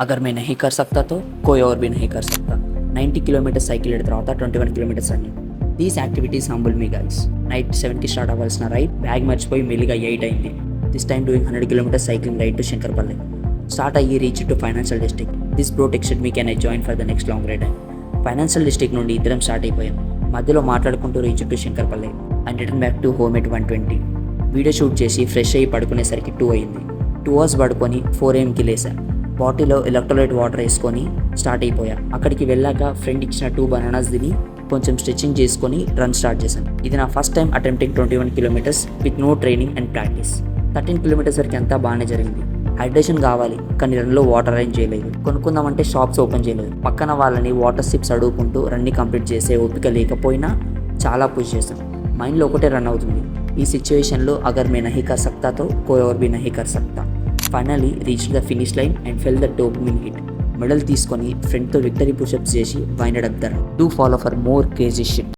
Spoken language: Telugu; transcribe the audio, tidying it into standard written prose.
अगर मैं नहीं कर सकता तो कोई और भी नहीं कर सकता. 90 కిలోమీటర్స్ సైకిల్ ఎడిన తర్వాత 21 kilometres running. These activities humble me guys. Night 7కి స్టార్ట్ అవ్వాల్సిన రైడ్ బ్యాగ్ మర్చిపోయి మెల్లిగా 8 అయింది. This time doing 100 kilometres cycling ride to Shankarpalli. Start అయ్యి reach to financial district. This bro texted me can I join for the next long ride. Financial district నుండి ఇద్దరం స్టార్ట్ అయిపోయాం. మధ్యలో మాట్లాడుకుంటూ reach to Shankarpalli and return back to home at 120. Video shoot చేసి ఫ్రెష్ అయ్యి పడుకునేసరికి 2 అయింది. 2 అవర్స్ పడుకొని 4 AM లేసా. బాటిల్లో ఎలక్ట్రోలైట్ వాటర్ వేసుకొని స్టార్ట్ అయిపోయా. అక్కడికి వెళ్ళాక ఫ్రెండ్ ఇచ్చిన 2 బనానాస్ తిని కొంచెం స్ట్రెచింగ్ చేసుకొని రన్ స్టార్ట్ చేశాను. ఇది నా first time attempting 21 kilometres with no training and practice. 13 kilometres వరకు అంతా బాగానే జరిగింది. హైడ్రేషన్ కావాలి కానీ రన్లో వాటర్ అరేంజ్ చేయలేదు. కొనుక్కుందామంటే షాప్స్ ఓపెన్ చేయలేదు. పక్కన వాళ్ళని వాటర్ సిప్స్ అడుగుకుంటూ రన్ని కంప్లీట్ చేసే ఓపిక లేకపోయినా చాలా పుష్ చేశాను. మైండ్లో ఒకటే రన్ అవుతుంది, ఈ సిచ్యువేషన్లో అగర్ మే నహీ కర్ సక్తా తో కోయ్ ఔర్ భీ నహీ కర్ సక్తా. Finally reach the finish line and fell the dopamine hit. Medal తీసుకొని ఫ్రెండ్తో విక్టరీ పుషప్స్ చేసి winded up the run. Do follow for more crazy shit.